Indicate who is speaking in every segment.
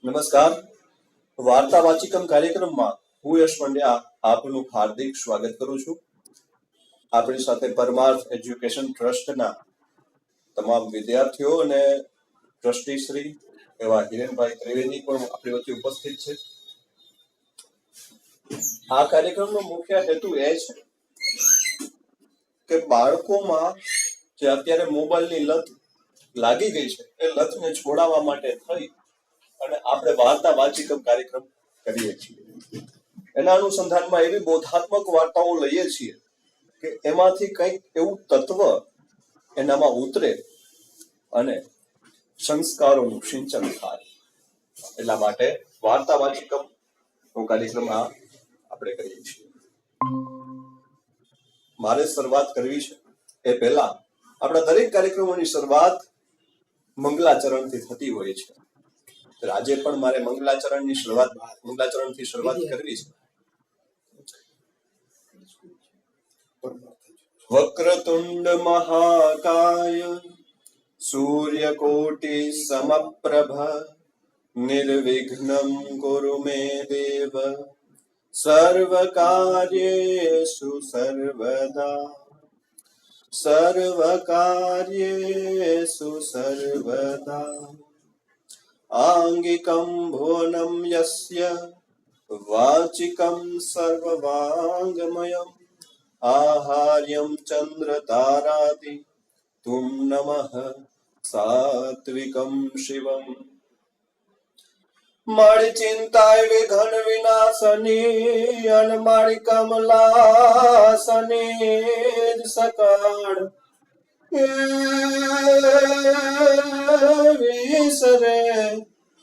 Speaker 1: નમસ્કાર. વાર્તા વાચિકમ કાર્યક્રમમાં હું યશ પંડ્યા આપનું હાર્દિક સ્વાગત કરું છું. આપણી સાથે પરમાર્થ એજ્યુકેશન ટ્રસ્ટના તમામ વિદ્યાર્થીઓ અને ટ્રસ્ટી શ્રી એવા હિરેનભાઈ ત્રિવેદી પણ આપણી વચ્ચે ઉપસ્થિત છે. આ કાર્યક્રમનો મુખ્ય હેતુ એ છે કે બાળકોમાં જે અત્યારે મોબાઈલની લત લાગી ગઈ છે એ લતને છોડાવવા માટે થઈ અને આપણે વાર્તા વાચિકમ કાર્યક્રમ કરીએ છીએ. એના અનુસંધાનમાં એવી બોધાત્મક વાર્તાઓ લઈએ છીએ કે એમાંથી કંઈક એવું તત્વ એનામાં ઉતરે અને સંસ્કારોનું સિંચન થાય. એટલા માટે વાર્તા વાચિકમ નો કાર્યક્રમ આપણે કરીએ છીએ. મારે શરૂઆત કરવી છે એ પહેલા આપણા દરેક કાર્યક્રમોની શરૂઆત મંગલાચરણથી થતી હોય છે. આજે પણ મારે મંગલાચરણથી શરૂઆત કરવી છે. વક્રતુંડ મહાકાય સૂર્યકોટિ સમપ્રભ નિર્વિઘ્નમ કુરુ મે દેવ સર્વકાર્યેષુ સર્વદા આંગિકમ ભુવનમ યસ્ય વાચિકમ સર્વવાંગમયમ આહાર્યમ ચંદ્ર તારાતિ તુમ નમઃ સાત્વિકમ શિવમ. મારી ચિંતાય વિઘન વિનાશની અનમારી કમલાસની સકાળ વિસરે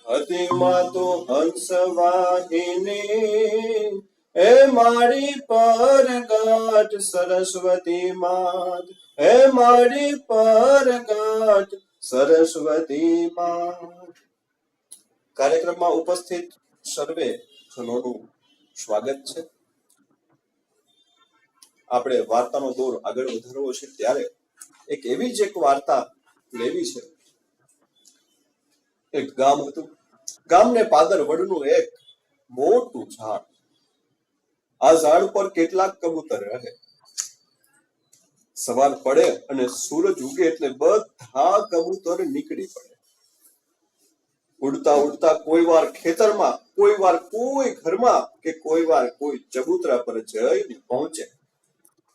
Speaker 1: હતી માતો હંસ વાહિની હે મારી પરગાટ સરસ્વતી માત હે મારી પરગાટ સરસ્વતી માત. કાર્યક્રમમાં ઉપસ્થિત સર્વે જનોનું સ્વાગત છે. આપણે વાર્તાનો દોર આગળ વધારવો છે ત્યારે એક એવી જ એક વાર્તા લેવી છે. એક ગામ હતું. ગામને પાદર વડનું એક મોટું ઝાડ. આ ઝાડ પર કેટલાક કબૂતર રહે. સવાર પડે અને સૂરજ ઉગે એટલે બધા કબૂતર નીકળી પડે. ઉડતા ઉડતા કોઈ વાર ખેતરમાં, કોઈ વાર કોઈ ઘરમાં કે કોઈ વાર કોઈ ચબૂતરા પર જઈને પહોંચે.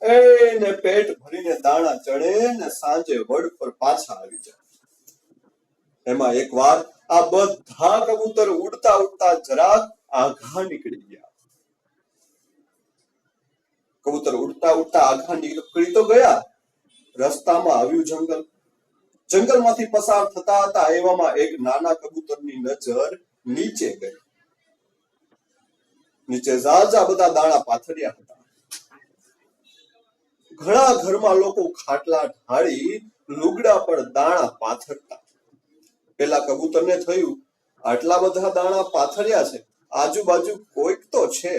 Speaker 1: એને પેટ ભરીને દાણા ચડે ને સાંજે વડ પર પાછા આવી જાય. એમાં એક વાર આ બધા કબૂતર ઉડતા ઉડતા જરાક આઘા નીકળી ગયા. કબૂતર ઉડતા ઉડતા આઘા નીકળી તો ગયા. રસ્તામાં આવ્યું જંગલ. જંગલમાંથી પસાર થતા હતા એવામાં એક નાના કબૂતરની નજર નીચે ગઈ. નીચે ઝાઝા બધા દાણા પાથર્યા હતા. ઘણા ઘરમાં લોકો ખાટલા ઢાળી લુગડા પર દાણા પાથરતા. પેલા કબૂતરને થયું આટલા બધા દાણા પાથર્યા છે, આજુબાજુ કોઈક તો છે.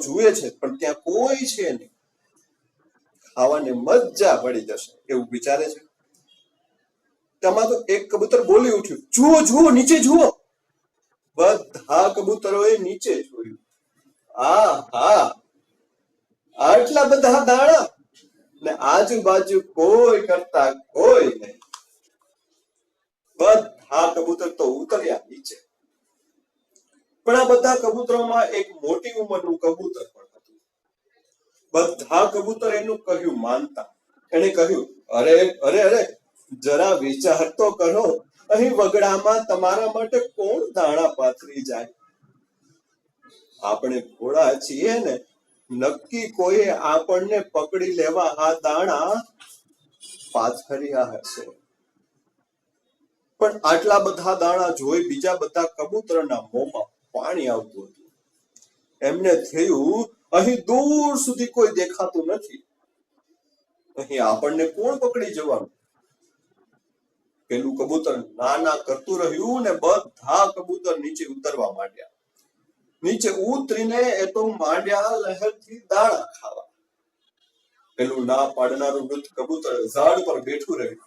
Speaker 1: જુએ છે પણ ત્યાં કોઈ છે નહીં. ખાવાની મજા પડી જશે એવું વિચારે છે. તેમાં તો એક કબૂતર બોલી ઉઠ્યું, જુઓ જુઓ, નીચે જુઓ. બધા કબૂતરોએ નીચે જોયું. આહા, આટલા બધા દાણા ને આજુબાજુ કોઈ કરતા કોઈ નહીં. બધા કબૂતર તો ઉતર્યા નીચે. પણ આ બધા કબૂતરોમાં એક મોટી ઉંમરનું કબૂતર પણ હતું. બધા કબૂતર એનું કહ્યું માનતા. એને કહ્યું, અરે અરે અરે, જરા વિચાર તો કરો, અહીં વગડામાં તમારા માટે કોણ દાણા પાથરી જાય? આપણે ઘોડા છીએ ને, નક્કી કોઈ આપણને પકડી લેવા આ દાણા પાથર્યા હશે. પણ આટલા બધા દાણા જોઈ બીજા બધા કબૂતરના મોંમાં પાણી આવતું હતું. એમને થયું અહીં દૂર સુધી કોઈ દેખાતું નથી, અહીં આપણને કોણ પકડી જવાનું? પેલું કબૂતર નાના કરતું રહ્યું ને બધા કબૂતર નીચે ઉતરવા માંડ્યા. નીચે ઉતરીને એ તો માંડ્યા લહેરથી દાણા ખાવા. પેલું ના પાડનારું વૃદ્ધ કબૂતર ઝાડ પર બેઠું રહ્યું.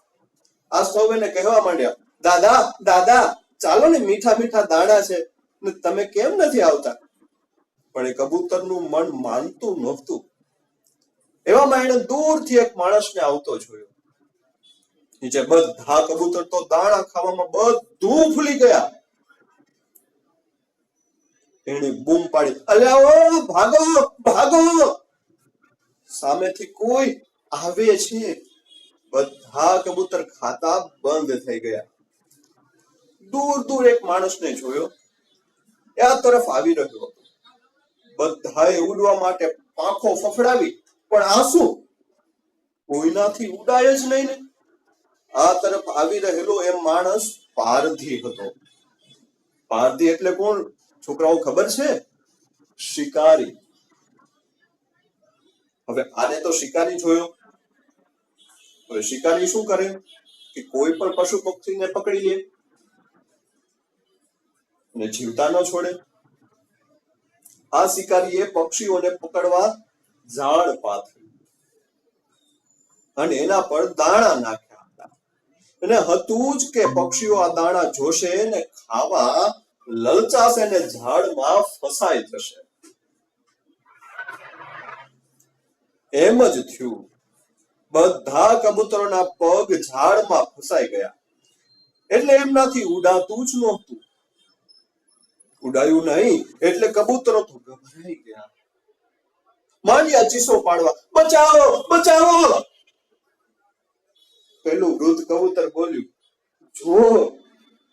Speaker 1: આ સૌ એને કહેવા માંડ્યા, દાદા દાદા, ચાલો ને, મીઠા મીઠા દાણા છે ને તમે કેમ નથી આવતા? પણ એ કબૂતરનું મન માનતું નહોતું. એવામાં એને દૂરથી એક માણસને આવતો જોયો. નીચે બધા કબૂતર તો દાણા ખાવામાં બધું ભૂલી ગયા. એને બૂમ પાડી, અલ્યા ભાગો ભાગો! સામેથી કોઈ આવે છે. બધા કબૂતર ખાતા બંધ થઈ ગયા. દૂર દૂર એક માણસને જોયો, એ આ તરફ આવી રહ્યો હતો. બધાએ ઉડવા માટે પાંખો ફફડાવી, પણ આ શું? કોઈનાથી ઉડાય જ નહીં ને. આ તરફ આવી રહેલો એ માણસ પારધી હતો. પારધી એટલે કોણ છોકરાઓ ખબર છે? શિકારી. હવે આને તો શિકારી જોયો. હવે શિકારી શું કરે કે કોઈ પણ પશુ પક્ષીને પકડી લે અને જીવતા ન છોડે. આ શિકારીએ પક્ષીઓને પકડવા ઝાડ પાથર્યું અને એના પર દાણા નાખ્યા હતા. એને હતું જ કે પક્ષીઓ આ દાણા જોશે ને ખાવા લલચાશે ને ઝાડમાં ફસાઈ જશે. એમ જ થયું. બધા કબૂતરોના પગ ઝાડમાં ફસાઈ ગયા. એટલે એમનાથી ઉડાતું જ નહોતું. ઉડાયું નહીં એટલે કબૂતરો તો ગભરાઈ ગયા. માંડ્યા ચીસો પાડવા, બચાવો બચાવો! પેલું વૃદ્ધ કબૂતર બોલ્યું, જો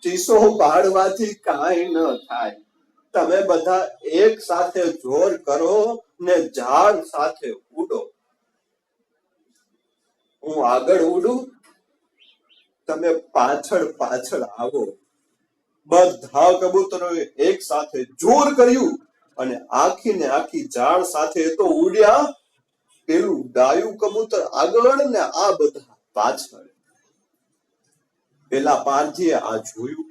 Speaker 1: ચીસો પાડવાથી કાંઈ ન થાય. તમે બધા એક સાથે જોર કરો ને ઝાડ સાથે ઉડો. હું આગળ ઉડું, તમે પાછળ પાછળ આવો. બધા કબૂતરોએ એક સાથે જોર કર્યું અને આખી ને આખી ઝાડ સાથે તો ઉડ્યા. પેલું ડાયું કબૂતર આગળ ને આ બધા પાછળ. પેલા પારધીએ આ જોયું.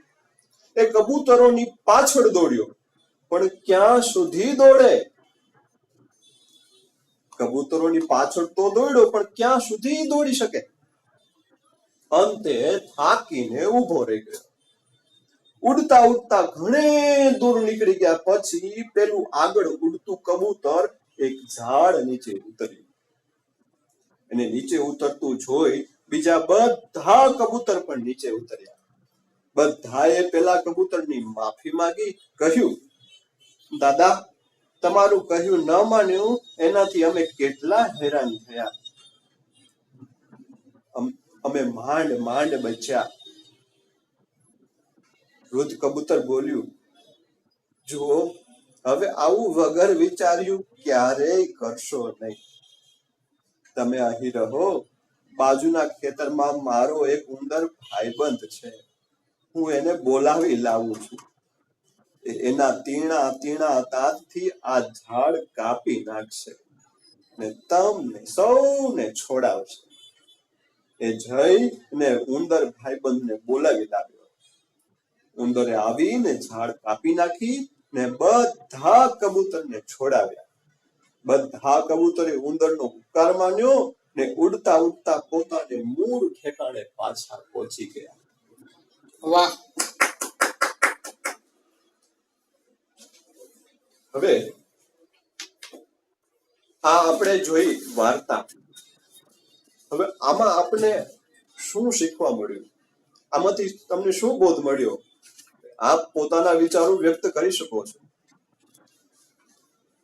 Speaker 1: એ કબૂતરોની પાછળ દોડ્યો, પણ ક્યાં સુધી દોડે? કબૂતરોની પાછળ તો દોડ્યો, પણ ક્યાં સુધી દોડી શકે? અંતે થાકીને ઊભો રહી ગયો. ઉડતા ઉડતા ઘણે દૂર નીકળી ગયા પછી પેલું આગળ ઉડતું કબૂતર એક ઝાડ નીચે ઉતર્યું. એને નીચે ઉતરતું જોઈ બીજા બધા કબૂતર પણ નીચે ઉતર્યા. બધાએ પેલા કબૂતરની માફી માંગી. કહ્યું, દાદા, તમારું કહ્યું ન માન્યું એનાથી અમે કેટલા હેરાન થયા. અમે માંડ માંડ બચ્યા. વૃદ્ધ કબૂતર બોલ્યું, જુઓ, હવે આવું વગર વિચાર્યું ક્યારેય કરશો નહીં. તમે અહીં રહો. બાજુના ખેતરમાં મારો એક ઉંદર ભાઈબંધ છે. હું એને બોલાવી લાવું છું. એના તીણા તીણા દાંતથી આ ઝાડ કાપી નાખશે ને તમને સૌને છોડાવશે. એ જઈને ઉંદર ભાઈબંધને બોલાવી લાવ્યો. ઉંદરે આવીને ઝાડ કાપી નાખી ને બધા કબૂતરને છોડાવ્યા. બધા કબૂતરે ઉંદરનો ઉપકાર માન્યો ને ઉડતા ઉડતા પોતાને મૂળ ઠેકાણે પાછા પહોંચી ગયા.
Speaker 2: વાહ!
Speaker 1: હવે આ આપણે જોઈ વાર્તા. હવે આમાં આપણે શું શીખવા મળ્યું? આમાંથી તમને શું બોધ મળ્યો? આપ પોતાના વિચારો વ્યક્ત કરી શકો છો.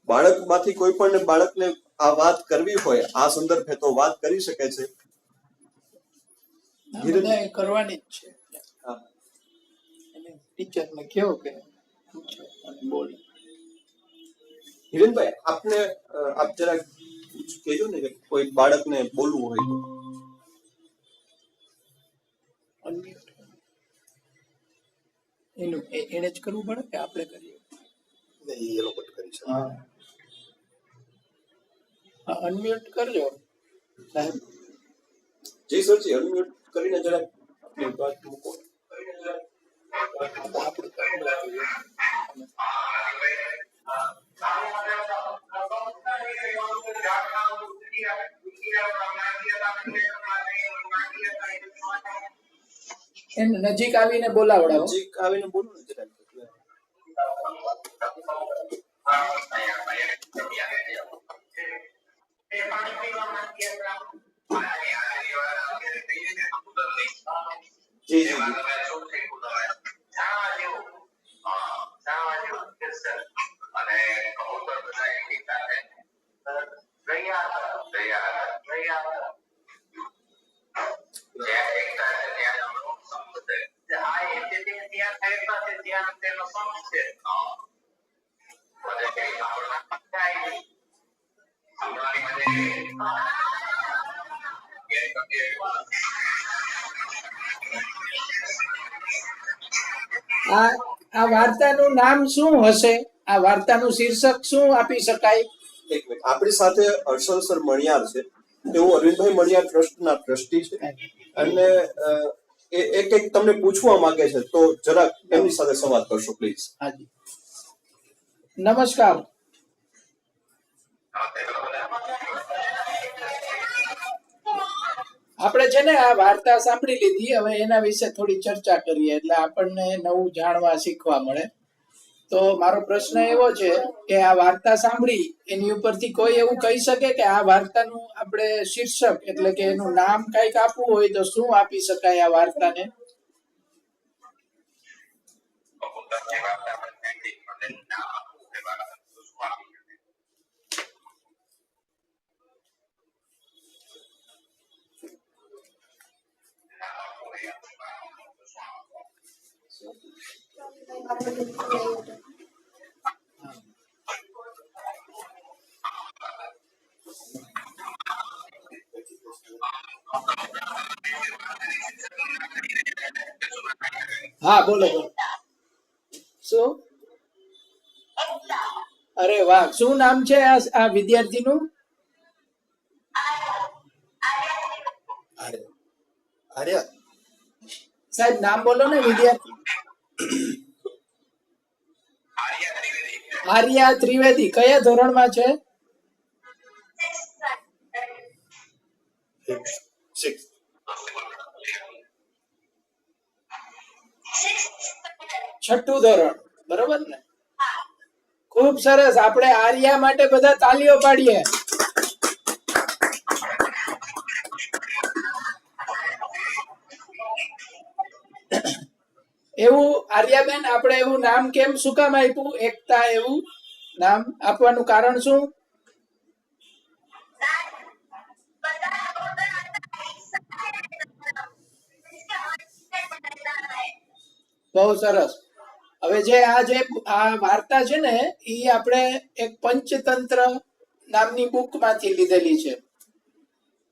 Speaker 1: બાળકમાંથી કોઈ પણ બાળકને આ વાત કરવી હોય આ સંદર્ભે તો વાત કરી શકે છે.
Speaker 2: બધાએ કરવાની જ છે. એને ટીચરને કહો કે પૂછો અને બોલો.
Speaker 1: હિરેનભાઈ, આપને આપ જરા કહેજો ને કે કોઈ બાળકને બોલવું હોય તો.
Speaker 2: એનું એને જ કરવું પડે કે આપણે કરીએ?
Speaker 3: એ લોકો જ કરી શકે.
Speaker 2: હા, અનમ્યુટ કરજો સાહેબ.
Speaker 1: જી સરજી, અનમ્યુટ કરીને જરા આપની વાત મૂકો.
Speaker 2: આપણું કામ લાગી. એને નજીક આવીને બોલાવડાવો.
Speaker 1: નજીક આવીને બોલો ને જરાક. જી જી
Speaker 2: આ વાર્તાનું નામ શું હશે? આ વાર્તાનું શીર્ષક શું આપી શકાય?
Speaker 1: એક મિનિટ. આપણી સાથે હર્ષલ સર મણિયાર છે. તેઓ અરવિંદભાઈ મણિયાર ટ્રસ્ટના ટ્રસ્ટી છે અને એ એક તમને પૂછવા માંગે છે, તો જરાક એમની સાથે સંવાદ કરશો પ્લીઝ.
Speaker 2: હાજી, નમસ્કાર. આપણે છે ને આ વાર્તા સાંભળી લીધી, હવે એના વિશે થોડી ચર્ચા કરીએ એટલે આપણને નવું જાણવા શીખવા મળે. તો મારો પ્રશ્ન એવો છે કે આ વાર્તા સાંભળી એની ઉપરથી કોઈ એવું કહી શકે કે આ વાર્તાનું આપણે શીર્ષક એટલે કે એનું નામ કઈક આપવું હોય તો શું આપી શકાય આ વાર્તાને? હા, બોલો બોલો. શું? અરે વાહ, શું નામ છે આ વિદ્યાર્થીનું?
Speaker 3: આર્યા
Speaker 2: સાહેબ નામ બોલો ને વિદ્યાર્થી. આર્યા ત્રિવેદી. કયા ધોરણમાં છે?
Speaker 3: 6.
Speaker 2: છઠ્ઠું ધોરણ, બરોબર ને? ખૂબ સરસ. આપણે આર્યા માટે બધા તાલીઓ પાડીએ. એવું આર્યાબેન, આપણે એવું નામ કેમ શું કામ આપ્યું? એકતા એવું નામ આપવાનું કારણ શું? બહુ સરસ. હવે જે આ વાર્તા છે ને એ આપણે એક પંચતંત્ર નામની બુકમાંથી લીધેલી છે.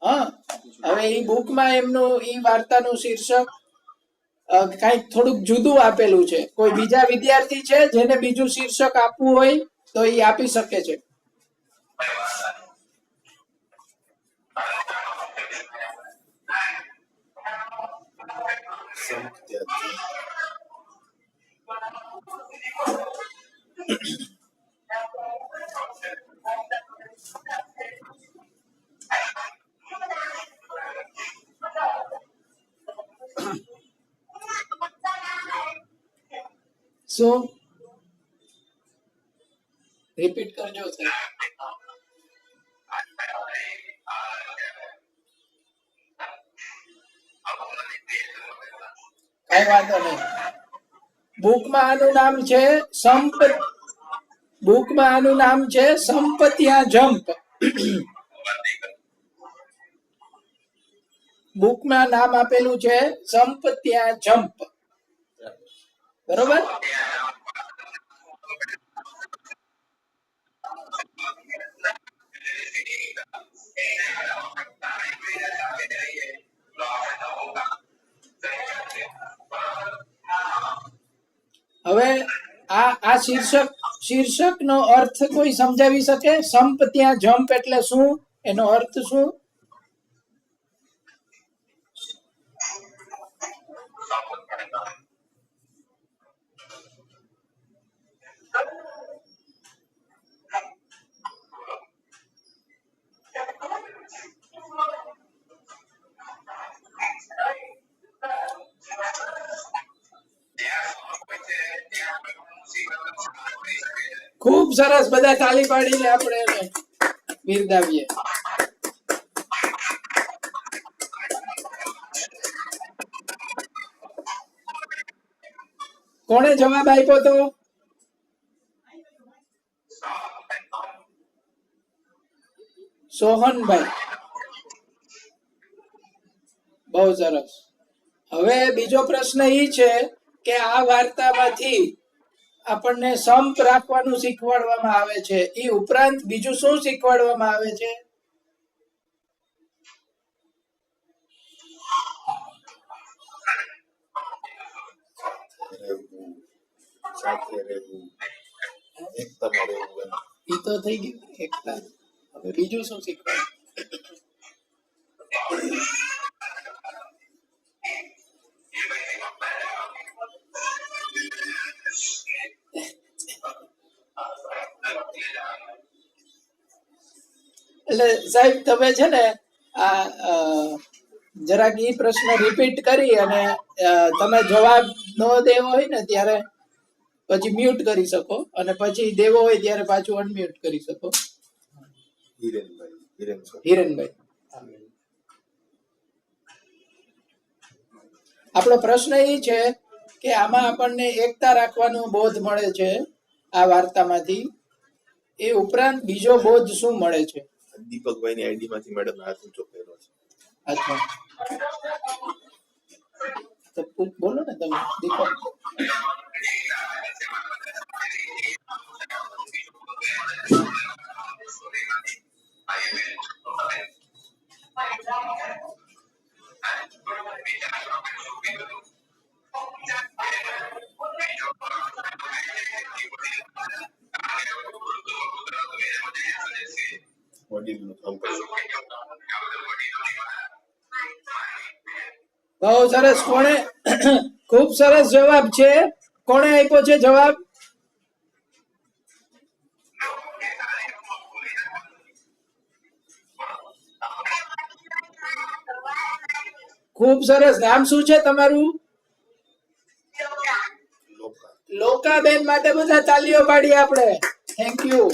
Speaker 2: હા, હવે એ બુકમાં એમનું એ વાર્તાનું શીર્ષક કઈક થોડુંક જુદું આપેલું છે. કોઈ બીજા વિદ્યાર્થી છે જેને બીજું શીર્ષક આપવું હોય તો એ આપી શકે છે. શું? રિપીટ કરજો સાહેબ. કઈ વાંધો નહીં. બુકમાં આનું નામ છે સંપત્યા જમ્પ. બુકમાં નામ આપેલું છે સંપત્યા જમ્પ, બરોબર? હવે આ શીર્ષક નો અર્થ કોઈ સમજાવી શકે? સંપત્યા જમ્પ એટલે શું? એનો અર્થ શું? ખૂબ સરસ, બધા તાળી પાડીને આપણે એને બિરદાવીએ. કોણે જવાબ આપ્યો તો? સોહનભાઈ. બહુ સરસ. હવે બીજો પ્રશ્ન એ છે કે આ વાર્તામાંથી આપણને સંપ રાખવાનું શીખવાડવામાં આવે છે. એ ઉપરાંત બીજું શું શીખવાડવામાં આવે છે?
Speaker 3: રહેવું, સાથે રહેવું, એકતામાં રહેવું.
Speaker 2: એ તો થઈ ગયું એકતા. હવે બીજું શું શીખવાડે? એટલે સાહેબ તમે છે ને આ જરાક ઈ પ્રશ્ન રિપીટ કરી અને તમે જવાબ ન દેવો હોય ને ત્યારે પછી મ્યુટ કરી શકો અને પછી દેવો હોય ત્યારે પાછું અનમ્યુટ કરી શકો. હિરેનભાઈ, આપણો પ્રશ્ન એ છે કે આમાં આપણને એકતા રાખવાનો બોધ મળે છે આ વાર્તામાંથી. એ ઉપરાંત બીજો બોધ શું મળે છે?
Speaker 3: દીપકભાઈ ની આઈડી માંથી મેડમ હાથ ઊંચો કર્યો છે.
Speaker 2: અચ્છા, તો બોલો ને તમે દીપક.
Speaker 3: વડીલનું કામ કર્યું.
Speaker 2: બહુ સરસ. કોણે? ખૂબ સરસ જવાબ છે. કોણે આપ્યો છે જવાબ? ખૂબ સરસ. નામ શું છે તમારું? લોકાબેન. માટે બધા તાલીઓ પાડીએ આપણે. Thank you.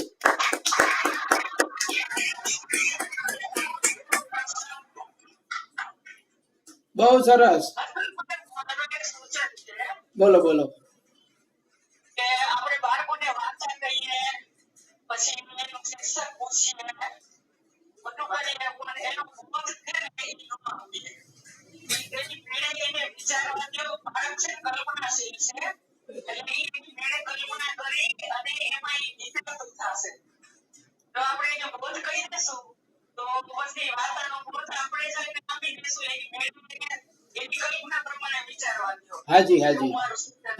Speaker 2: બહુ સરસ. બોલો બોલો.
Speaker 4: કે આપણે બાળકોને વાર્તા કહીએ, પછી એનું શિક્ષક પૂછીએ, બધું કરીને પણ એનો બોધ છે ને એ ન આપીએ. એની પેઢી એને વિચારવા જેવું બાળક છે, કલ્પનાશીલ છે, એટલે એની પેઢી કલ્પના કરી અને એમાં એ વિકસિત થશે. તો આપણે એને બોધ કહી દેશું તો પછી વાર્તાનો બોધ આપણે જઈને આપી દેશું એની પેઢીને એની કલ્પના પ્રમાણે વિચારવા દો.
Speaker 2: હાજી હાજી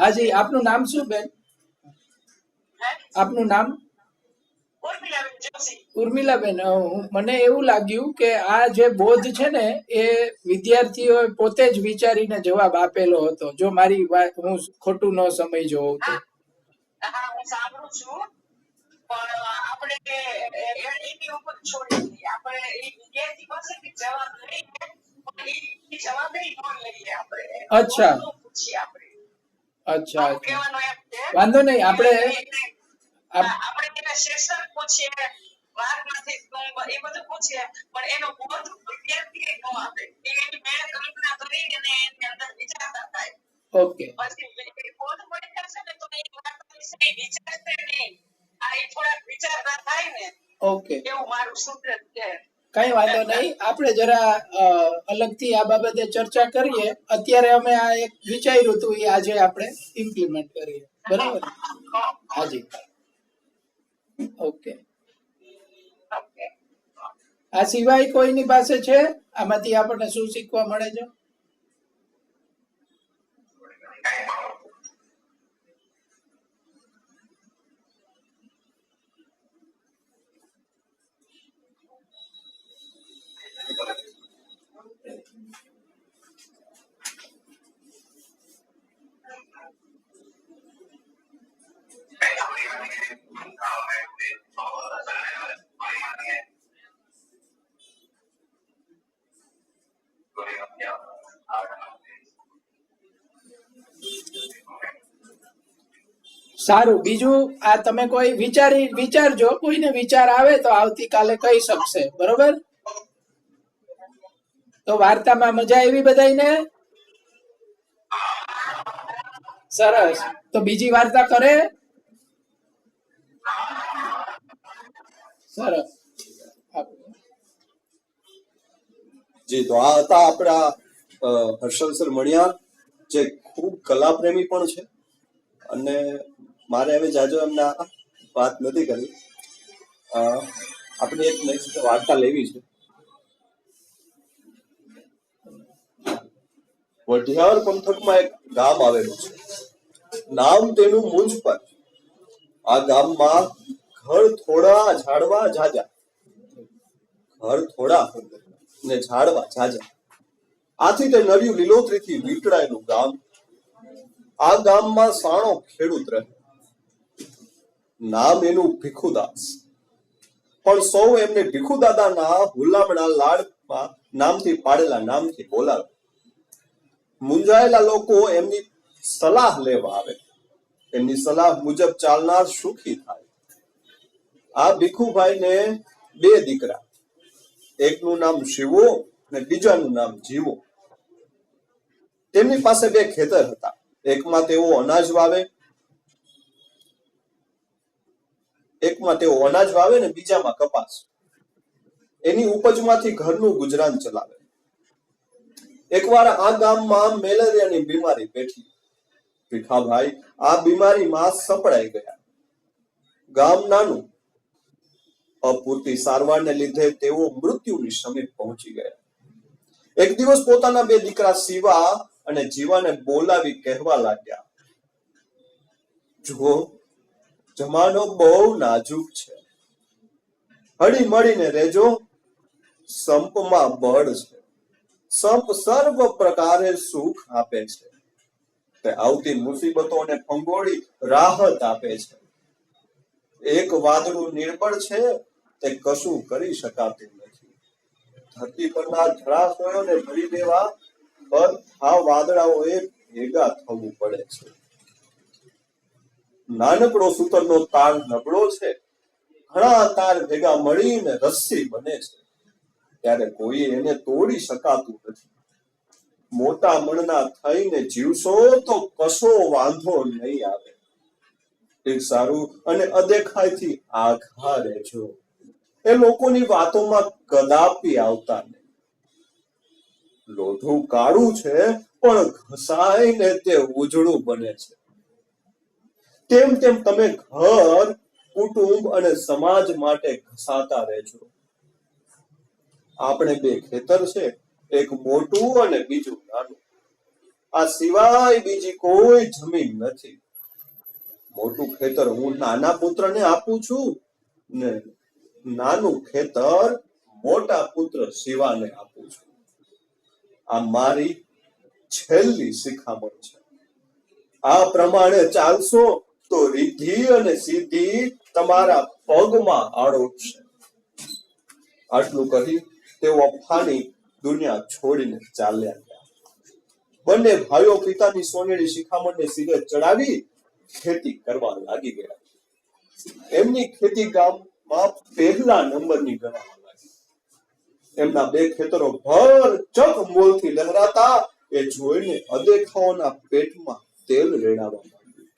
Speaker 2: હાજી. આપનું નામ શું બેન? આપનું નામ? ઉર્મિલાબેન. મને એવું લાગ્યું કે આ જે બોધ છે ને એ વિદ્યાર્થીઓ પોતે જ વિચારીને જવાબ આપેલો હતો, જો મારી વાત હું ખોટું ન સમજ્યો હોઉં તો.
Speaker 4: હા, હું સાંભળું છું, પણ આપણે એની ઉપર છોડી દઈએ. આપણે એ વિદ્યાર્થી પાસેથી જવાબ લઈએ, પણ એ જવાબ ન લઈએ આપણે.
Speaker 2: અચ્છા અચ્છા. વાંધો નહીં. આપણે
Speaker 4: એને શીર્ષક પૂછીએ, વારમાંથી એ બધું પૂછીએ, પણ એનો બોધ વિદ્યાર્થી ન આપે. એની મેળે કલ્પના કરી અને એની અંદર વિચારતા થાય.
Speaker 2: ઓકે.
Speaker 4: પછી બોધ મળી જશે ને તો એ વાત વિશે વિચારશે નહીં. આ એ થોડાક વિચારતા થાય ને.
Speaker 2: ઓકે,
Speaker 4: એવું મારું સૂત્ર છે.
Speaker 2: કઈ વાંધો નહીં. આપણે જરા અલગથી આ બાબતે ચર્ચા કરીએ. અત્યારે અમે આ એક વિચાર્યું હતું એ આજે આપણે ઇમ્પ્લિમેન્ટ કરીએ. બરાબર? હાજી. ઓકે. આ સિવાય કોઈની પાસે છે? આમાંથી આપણને શું શીખવા મળે છે? સારું, બીજું આ તમે કોઈ વિચારજો, કોઈને વિચાર આવે તો આવતીકાલે કહી શકશે, બરોબર? તો વાર્તામાં મજા આવી બધાને? સરસ. તો બીજી વાર્તા કરે? સરસ.
Speaker 1: જી, તો આ હતા આપણા હર્ષલ સર મણિયાર, જે ખૂબ કલાપ્રેમી પણ છે. અને મારે હવે જાજો એમના વાત નથી કરી. આપણે એક નેક્સ્ટ વાર્તા લેવી છે. વઢિયાર પંથકમાં એક ગામ આવેલું છે, નામ તેનું મુંજપર. આ ગામમાં ઘર થોડા ઝાડવા ઝાઝા, ઘર થોડા ને ઝાડવા ઝાઝા, આથી તે નર્યું લીલોતરીથી વીંટળાયેલું ગામ. આ ગામમાં સાણો ખેડૂત રહે, નામ એનું ભીખુદાસ. પણ સૌ એમને ભીખુદાદાના હુલામણા લાડમાં નામથી પાડેલા નામથી બોલાવે. મૂંઝાયેલા લોકો એમની સલાહ લેવા આવે, એમની સલાહ મુજબ ચાલનાર સુખી થાય. આ ભીખુભાઈને 2 દીકરા, એકનું નામ શિવો અને બીજાનું નામ જીવો. તેમની પાસે 2 ખેતર હતા. એકમાં તેઓ અનાજ વાવે ને બીજામાં કપાસ. એની ઉપજમાંથી ઘરનું ગુજરાન ચલાવે. એકવાર આ ગામમાં મેલેરિયાની બીમારી બેઠી. ભીખાભાઈ આ બીમારીમાં સપડાઈ ગયા. ગામ નાનું, અપૂરતી સારવારને લીધે તેઓ મૃત્યુની સમીપ પહોંચી ગયા. એક દિવસ પોતાના 2 દીકરા શિવા અને જીવાને બોલાવી કહેવા લાગ્યા, જુઓ, જમાનો બહુ નાજુક છે, હળી મળીને રહેજો. સંપમાં બળ છે, સંપ સર્વ પ્રકારે સુખ આપે છે. તે આવતી મુસીબતોને ફંગોળી રાહત આપે છે. એક વાદળું નિર્બળ છે, તે કશું કરી શકાતું નથી. ધરતી પરના જળાશયોને ભરી દેવા બધા વાદળાઓએ ભેગા થવું પડે છે. નાનકડો સૂતરનો તાર નબળો છે, ઘણા તાર ભેગા મળીને રસ્સી બને છે. ત્યારે કોઈ એને તોડી શકાતું નથી. મોટા મનના થઈને જીવશો તો કશો વાંધો નહીં આવે. એક સારું અને અદેખાઈથી આઘા રહેજો. એ લોકોની વાતોમાં કદાપી આવતા નહીં. લોઢું કાળું છે પણ ઘસાઈને તે ઉજળું બને છે. તેમ તેમ તમે ઘર, કુટુંબ અને સમાજ માટે ઘસાતા રહેજો. આપણે 2 ખેતર છે, એક મોટું અને બીજું નાનું. આ સિવાય બીજી કોઈ જમીન નથી. મોટું ખેતર હું નાના પુત્રને આપું છું ને નાનું ખેતર મોટા પુત્ર શિવાને આપું છું. આ મારી છેલ્લી શિખામણ છે. આ પ્રમાણે ચાલશો તો રિદ્ધિ અને સિદ્ધિ તમારા પગમાં આળોટશે. આટલું કહી તેઓ અફાની દુનિયા છોડીને ચાલ્યા ગયા. બંને ભાઈઓ પિતાની સોનેરી શિખામણને સિરે ચડાવી ખેતી કરવા લાગી ગયા. એમની ખેતી ગામમાં પહેલા નંબરની ગણવા લાગી. એમના 2 ખેતરો ભરચક મોલથી લહેરાતા એ જોઈને અદેખાઓના પેટમાં તેલ રેડાવા માંડ્યું.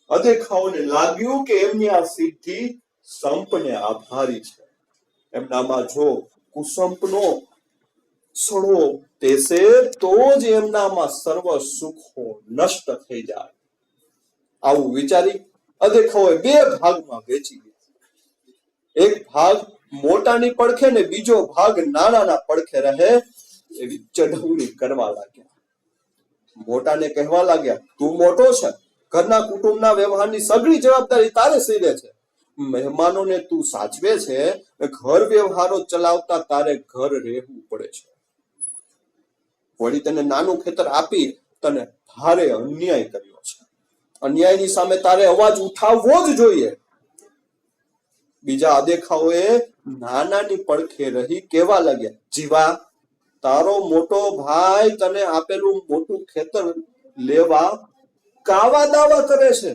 Speaker 1: અદેખાઓને લાગ્યું કે એમની આ સિદ્ધિ સંપને આભારી છે. એમનામાં જો કુસંપનો સડો તેસે તો જ એમનામાં સર્વ સુખો નષ્ટ થઈ જાય. આવું વિચારી અદેખાઓએ 2 ભાગમાં વેચી ગયા. એક ભાગ મોટાની પડખે ને બીજો ભાગ નાનાના પડખે રહે એવી ચઢવણી કરવા લાગ્યા. મોટાને કહેવા લાગ્યા, તું મોટો છે, ઘરના કુટુંબના વ્યવહારની સગળી જવાબદારી તારે સિરે છે. મહેમાનોને તું સાચવે છે, ઘર વ્યવહારો ચલાવતા તારે ઘર રહેવું પડે છે. વળી તને નાનું ખેતર આપી તને ભારે અન્યાય કર્યો છે. અન્યાયની સામે તારે અવાજ ઉઠાવવો જ જોઈએ. બીજા અદેખાઓએ નાનાની પડખે રહી કેવા લાગ્યા, જીવા, તારો મોટો ભાઈ તને આપેલું મોટું ખેતર લેવા કાવા દાવા કરે છે.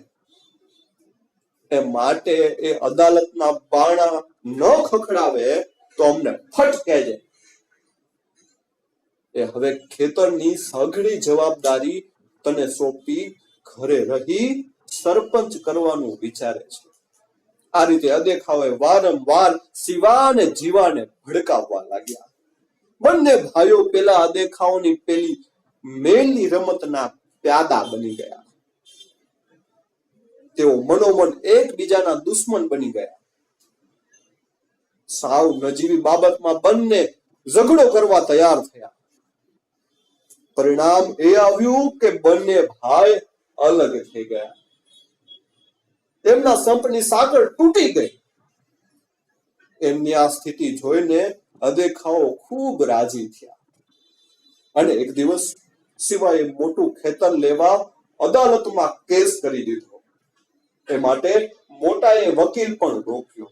Speaker 1: એ માટે એ અદાલતના બાણા ન ખખડાવે તો અમને ફટ કહેજે. એ હવે ખેતરની સઘળી જવાબદારી તને સોંપી ઘરે રહી સરપંચ કરવાનું વિચારે છે. આ રીતે અદેખાઓએ વારંવાર શિવા અને જીવાને ભડકાવવા લાગ્યા. બંને ભાઈઓ પેલા અદેખાઓની પેલી મેલી રમતના પ્યાદા બની ગયા. તેઓ મનોમન એકબીજાના દુશ્મન બની ગયા. સાવ નજીવી બાબતમાં બંને ઝઘડો કરવા તૈયાર થયા. પરિણામ એ આવ્યું કે બંને ભાઈ અલગ થઈ ગયા. તેમના સંપની સાંકળ તૂટી ગઈ. એમની આ સ્થિતિ જોઈને અદેખાઓ ખૂબ રાજી થયા અને એક દિવસ શિવાએ મોટું ખેતર લેવા અદાલતમાં કેસ કરી દીધો. એ માટે મોટાએ વકીલ પણ રોક્યો.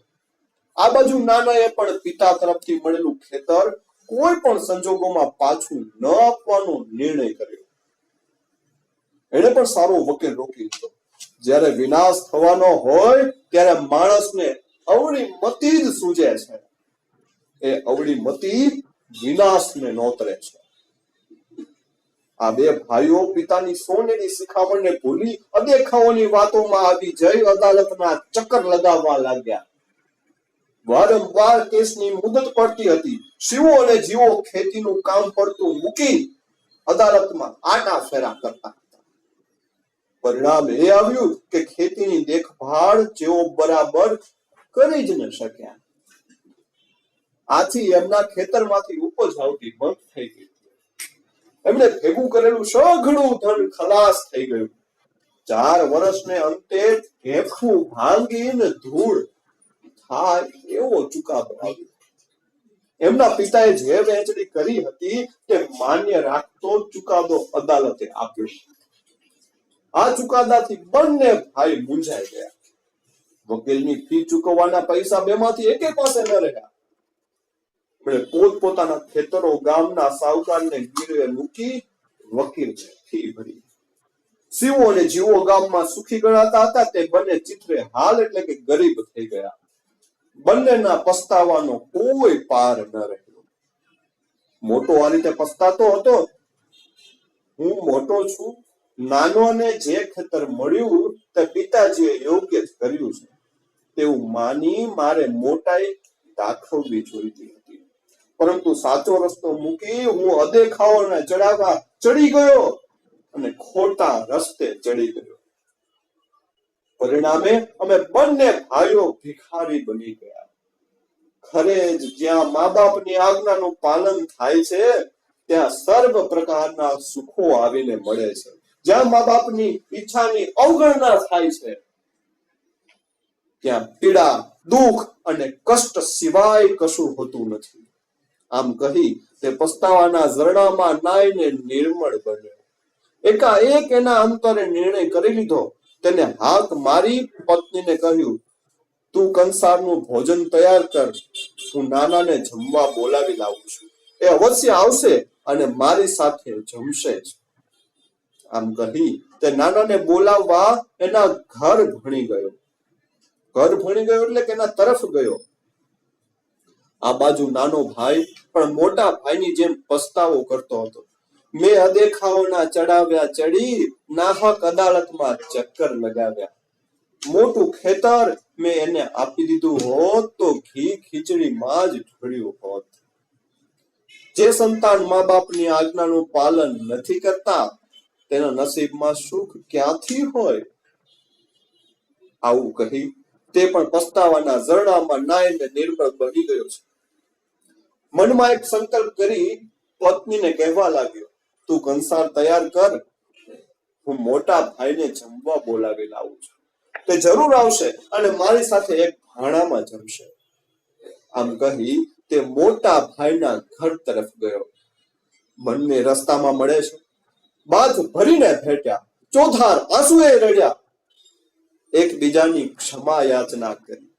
Speaker 1: આ બાજુ નાનાએ પણ પિતા તરફથી મળેલું ખેતર કોઈ પણ સંજોગોમાં પાછું ન આપવાનો નિર્ણય કર્યો. એને પણ સારો વકીલ રોકી દીધો. જ્યારે વિનાશ થવાનો હોય ત્યારે માણસને અવળી મતી જ સૂજે છે. એ અવળી મતી વિનાશને નોતરે છે. આ બે ભાઈઓ પિતાની સોનેરી શિખામણને ભૂલી અદેખાઓની વાતોમાં આવી જઈ અદાલતના ચક્કર લગાવવા લાગ્યા. વારંવાર કેસની મુદત પડતી હતી. શિવો અને જીવો ખેતીનું કામ પડતું મૂકી અદાલતમાં આટા ફેરા કરતા હતા. પરિણામ એ આવ્યું કે ખેતીની દેખભાળ જેઓ બરાબર કરી જ ન શક્યા. આથી એમના ખેતરમાંથી ઉપજ આવતી બંધ થઈ ગઈ. એમણે ભેગું કરેલું સઘળું ધન ખલાસ થઈ ગયું. 4 વર્ષને અંતે ઢેફું ભાંગીને ધૂળ થાય એવો ચુકાદો આવ્યો. એમના પિતાએ જે વહેંચણી કરી હતી તે માન્ય રાખતો ચુકાદો અદાલતે આપ્યો. આ ચુકાદાથી બંને ભાઈ મૂંઝાઈ ગયા. વકીલની ફી ચૂકવવાના પૈસા બેમાંથી એકે પાસે ન રહ્યા. એમણે પોતપોતાના ખેતરો ગામના સાહુકારને ગીરવે મૂકી વકીલને ફી ભરી. શિવો અને જીવો ગામમાં સુખી ગણાતા હતા તે બંને ચિત્રે હાલ એટલે કે ગરીબ થઈ ગયા. બંનેના પસ્તાવાનો કોઈ પાર ન રહ્યો. મોટો આ રીતે પસ્તાતો હતો. હું મોટો છું, નાનોને જે ખેતર મળ્યું તે પિતાજીએ યોગ્ય જ કર્યું છે તેવું માની મારે મોટાઈ દાખવવી જોઈતી હતી. પરંતુ સાચો રસ્તો મૂકી હું અદેખાઓને ચડાવવા ચડી ગયો અને ખોટા રસ્તે ચડી ગયો. પરિણામે અમે બંને ભાઈઓ ભિખારી બની ગયા. ખરે જ જ્યાં મા બાપની આજ્ઞાનું પાલન થાય છે ત્યાં સર્વ પ્રકારના સુખો આવીને મળે છે. જ્યાં મા બાપની ઈચ્છાની અવગણના થાય છે ત્યાં પીડા, દુઃખ અને કષ્ટ સિવાય કશું હોતું નથી. આમ કહી તે પસ્તાવાના ઝરણામાં નાઈને નિર્મળ બન્યો. એકાએક એના અંતરે નિર્ણય કરી લીધો. તેને હાથ મારી પત્નીને કહ્યું, તું કંસારનું ભોજન તૈયાર કર, હું નાનાને જમવા બોલાવી લાવું છું. એ અવશ્ય આવશે અને મારી સાથે જમશે જ. આમ કહી તે નાનાને બોલાવવા એના ઘર ભણી ગયો. ઘર ભણી ગયો એટલે કે એના તરફ ગયો. આ બાજુ નાનો ભાઈ પણ મોટા ભાઈની જેમ પસ્તાવો કરતો હતો. મેં અદેખાઓના ચડાવ્યા ચડી નાહક અદાલતમાં ચક્કર લગાવ્યા. મોટું ખેતર મેં એને આપી દીધું હોત તો ઘી ખીચડીમાં જ ઢળ્યું હોત. જે સંતાન મા બાપની આજ્ઞાનું પાલન નથી કરતા તેના નસીબમાં સુખ ક્યાંથી હોય? આવું કહી તે પણ પસ્તાવાના ઝરણામાં નાઈને નિર્મળ બની ગયો છે. મનમાં એક સંકલ્પ કરી પત્નીને કહેવા લાગ્યો, તું કંસાર તૈયાર કર, હું મોટા ભાઈને જમવા બોલાવી લાવું છું. તે જરૂર આવશે અને મારી સાથે એક ભાણામાં જમશે. આમ કહી તે મોટા ભાઈના ઘર તરફ ગયો. બંને રસ્તામાં મળે છે. બાથ ભરીને ભેટ્યા. ચોધાર આંસુએ રડ્યા. એકબીજાની ક્ષમા યાચના કરી.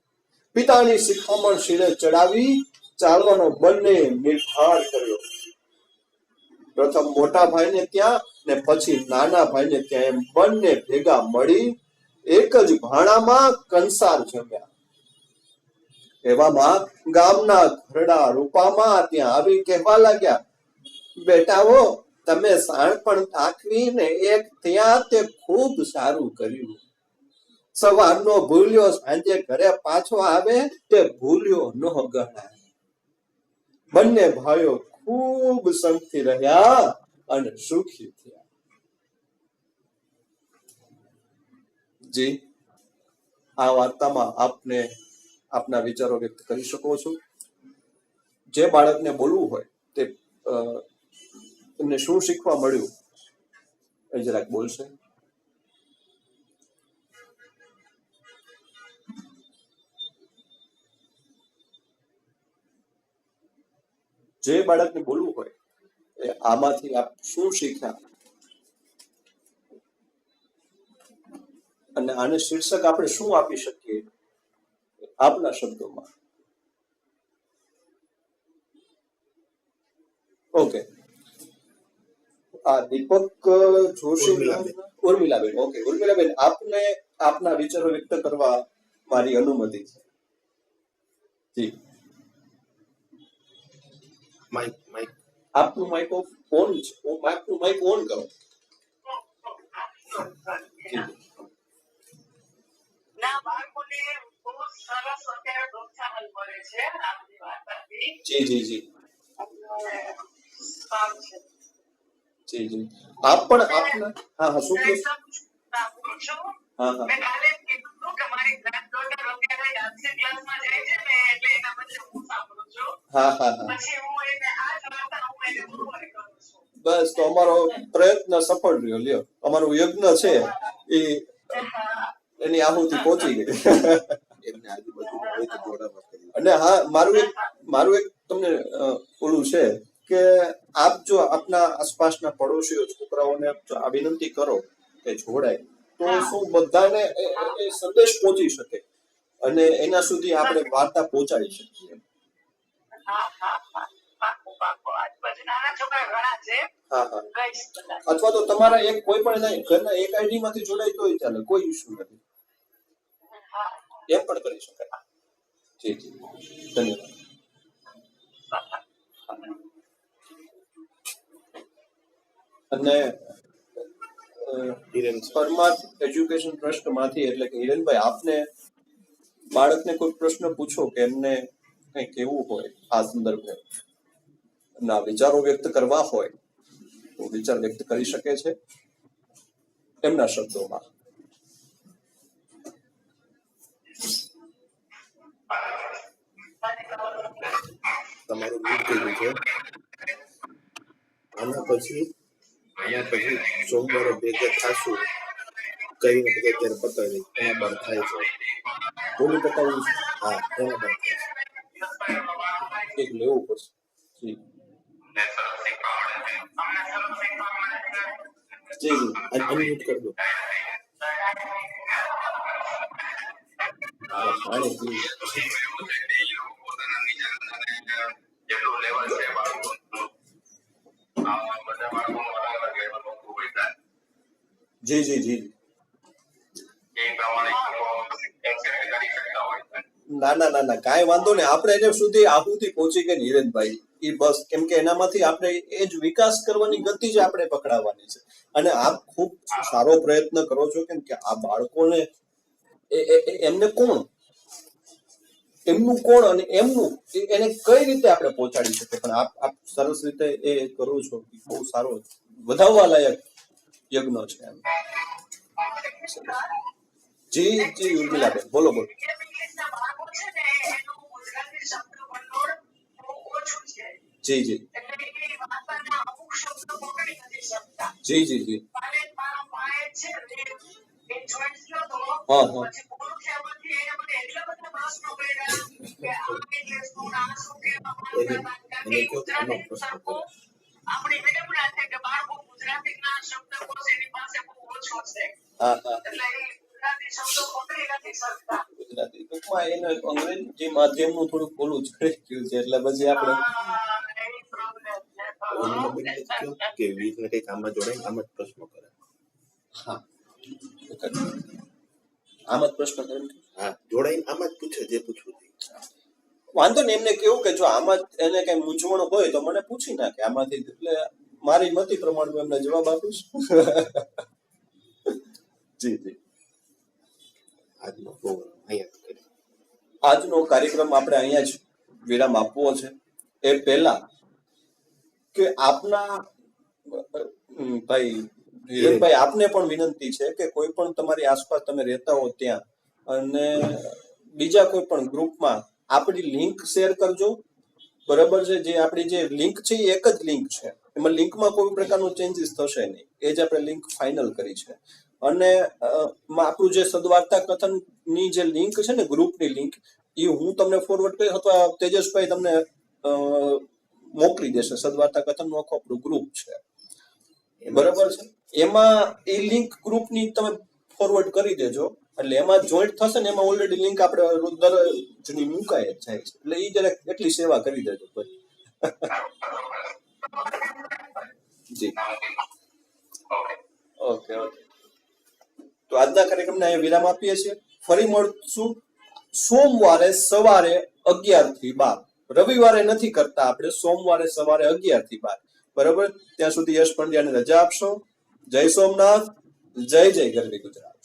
Speaker 1: પિતાની શિખામણ શિરે ચડાવી ચાલવાનો બંને નિર્ધાર કર્યો. પ્રથમ મોટા ભાઈને ત્યાં ને પછી નાના ભાઈને ત્યાં, એમ બંને ભેગા મળી એક જ ભાણામાં કંસાર જમ્યા. એવામાં ગામના ઘરડા રૂપામાં ત્યાં આવી કહેવા લાગ્યા, બેટાઓ તમે સાણપણ દાખવી ને એક ત્યાં તે ખૂબ સારું કર્યું. સવારનો ભૂલ્યો સાંજે ઘરે પાછો આવે તે ભૂલ્યો ન ગણાય. બંને ભાઈઓ ખૂબ સંગથી રહ્યા અને સુખી થયા. જી, આ વાર્તામાં આપને આપના વિચારો વ્યક્ત કરી શકો છો. જે બાળકને બોલવું હોય તે એમને શું શીખવા મળ્યું એ જરાક બોલશે. જે બાળકને બોલવું હોય એ આમાંથી આપ શું શીખ્યા, અને આને શીર્ષક આપણે શું આપી શકીએ આપના શબ્દોમાં. ઓકે, આ દીપક જોશી, ઉર્મિલાબેન. ઓકે ઉર્મિલાબેન, આપને આપના વિચારો વ્યક્ત કરવા મારી અનુમતિ છે. જી,
Speaker 3: માઇક
Speaker 1: આપનું માઇક ઓન છે. આપનું માઇક ઓન કરો.
Speaker 4: ના, બાળકોને બહુ સરસ અત્યારે પ્રોત્સાહન મળે છે આપની વાર્તાથી.
Speaker 1: જી જી જી
Speaker 4: સારું છે.
Speaker 1: જી જી આપ પણ આપના, હા હા, શું કહો છો?
Speaker 4: સાંભળું છું.
Speaker 1: હા હા,
Speaker 4: મેં કાલે જ કીધું હતું કે મારી ગ્રાન્ડડોટર અત્યારે ડાન્સિંગ ક્લાસમાં જાય છે ને, એટલે એના પછી હું સાંભળું છું.
Speaker 1: હા હા હા,
Speaker 4: પછી હું એને આ જ વાર્તા હું એને બપોરે કરું છું.
Speaker 1: બસ તો અમારો પ્રયત્ન સફળ રહ્યો. લ્યો, અમારું યજ્ઞ છે એ એની આહુતિ પહોંચી ગઈ.
Speaker 3: એમને આજુબાજુ હોય તો જોડાવા કર્યું.
Speaker 1: અને હા, મારું એક તમને ઓલું છે કે આપ જો આપના આસપાસના પડોશીઓ છોકરાઓને જો આ વિનંતી કરો કે જોડાય, તો શું બધાને એ સંદેશ પહોંચી શકે અને એના સુધી આપણે વાર્તા પહોંચાડી શકીએ.
Speaker 4: હા હા હા, પાકું પાકું. આજુબાજુ નાના છોકરા ઘણા છે.
Speaker 1: હા હા,
Speaker 4: કહીશ બધા.
Speaker 1: અથવા તો તમારા એક કોઈ પણ ઘરના એક આઈડી માંથી જોડાય તોય ચાલે, કોઈ ઇસ્યુ નથી.
Speaker 4: હા,
Speaker 1: એમ પણ કરી શકાય. જી જી, ધન્યવાદ. અને
Speaker 3: હિરેન
Speaker 1: પરમાર્થ એજ્યુકેશન ટ્રસ્ટ માંથી, એટલે કે હિરેનભાઈ, આપને બાળકને કોઈ પ્રશ્ન પૂછો કે એમને કઈ કેવું હોય આ સંદર્ભે, ના વિચારો વ્યક્ત કરવા હોય તો વિચાર વ્યક્ત કરી શકે છે એમના શબ્દોમાં.
Speaker 3: તમારું મ્યુટ કર્યું છે. આના પછી સોમવારે ભેગા થાશું કરીને પછી અત્યારે પતાવી એના બાદ થાય છે.
Speaker 1: બોલી બતાવવું છે,
Speaker 3: હા, એના બાદ થાય છે.
Speaker 1: એક લેવું પડશે. જી જી જી,
Speaker 3: અનમ્યુટ કરી દો.
Speaker 1: હા, પાણી પીવું. જી જી જી, ના ના ના ના, કાંઈ વાંધો નહીં. આપણે એને સુધી આહુતિ પહોંચી ગઈ ને હિરેનભાઈ, એ બસ. કેમ કે એનામાંથી આપણે એ જ વિકાસ કરવાની ગતિ જ આપણે પકડાવવાની છે. અને આપ ખૂબ સારો પ્રયત્ન કરો છો, કેમ કે આ બાળકોને એમને કોણ, એમનું કોણ અને એમનું એને કઈ રીતે આપણે પહોંચાડી શકીએ. પણ આપ સરસ રીતે એ કરો છો, બહુ સારો, વધાવવા લાયક યજ્ઞ છે એમ. જી જી, ઉર્મિલાબેન બોલો બોલો.
Speaker 4: ઇંગ્લિશના બાળકો છે ને, એનું ગુજરાતી શબ્દ ભંડોળ બહુ ઓછું છે.
Speaker 1: જી જી
Speaker 4: એટલે એ વાર્તાના અમુક શબ્દો પકડી નથી શકતા.
Speaker 1: જી જી જી,
Speaker 4: કાલે મારો ભાઈ છે ને, એ જોઈન્ટ થયો તો
Speaker 1: હા હા,
Speaker 4: પછી પૂરું થયા પછી એને મને એટલા બધા પ્રશ્નો કર્યા કે આ એટલે શું, આ શું કહેવા માંગતા હતા. કારણ કે
Speaker 3: એને
Speaker 4: એ
Speaker 3: કહો આનો
Speaker 4: ગુજરાતી
Speaker 3: પ્રશ્ન
Speaker 4: સરખું
Speaker 3: કરે.
Speaker 4: આપણી વિડંબના છે કે બાળકો ગુજરાતીના શબ્દકોશ એની પાસે બહુ ઓછો છે.
Speaker 1: હા હા,
Speaker 4: એટલે એ ગુજરાતી શબ્દો પકડી નથી શકતા.
Speaker 1: ગુજરાતી ટૂંકમાં એને અંગ્રેજી માધ્યમનું થોડુંક ઓલું ચડી ગયું છે, એટલે પછી આપણે
Speaker 4: એ પ્રોબ્લેમ છે.
Speaker 3: અનુમાબેન ને કહ્યું કે વીરને કંઈક આમાં જોડાઈને આમ જ પ્રશ્નો કરે.
Speaker 1: હા આમ જ પ્રશ્ન કરે ને?
Speaker 3: હા, જોડાઈને આમ જ પૂછે જે પૂછવું છે.
Speaker 1: વાંધો ને એમને કેવું કે જો આમાં એને કઈ મૂંઝવણ હોય તો મને પૂછી નાખે આમાંથી, એટલે મારી મતિ પ્રમાણે હું એમને જવાબ આપીશ. જી જી.
Speaker 3: આજનો પ્રોગ્રામ અહીંયા જ કરીએ.
Speaker 1: આજનો કાર્યક્રમ આપણે અહીંયા જ વિરામ આપવો છે. એ પહેલા કે આપના ભાઈ હિરેનભાઈ, આપને પણ વિનંતી છે કે કોઈ પણ તમારી આસપાસ તમે રહેતા હો ત્યાં અને બીજા કોઈ પણ ગ્રુપમાં આપણી લિંક શેર કરજો. બરાબર છે? જે આપણી જે લિંક છે એ એક જ લિંક છે, એમાં લિંકમાં કોઈ પ્રકારનું ચેન્જીસ થશે નહીં. એ જ આપણે લિંક ફાઇનલ કરી છે. અને આપણું જે સદવાર્તા કથનની જે લિંક છે ને, ગ્રુપની લિંક, એ હું તમને ફોરવર્ડ કરીશ અથવા તેજસભાઈ તમને મોકલી દેશે. સદવાર્તા કથનનું આખું આપણું ગ્રુપ છે, બરાબર છે? એમાં એ લિંક ગ્રુપની તમે ફોરવર્ડ કરી દેજો, એટલે એમાં જોઈન્ટ થશે ને, એમાં ઓલરેડી લિંક આપણે દરરોજની મુકાય જ જાય છે. એટલે એ જરાક એટલી સેવા કરી દેજો ભાઈ. જી ઓકે ઓકે. તો આજના કાર્યક્રમને અહીંયા વિરામ આપીએ છીએ. ફરી મળશું સોમવારે સવારે 11 થી 12. રવિવારે નથી કરતા આપણે, સોમવારે સવારે 11 થી 12. બરાબર? ત્યાં સુધી યશ પંડ્યાને રજા આપશો. જય સોમનાથ, જય જય ગરવી ગુજરાત.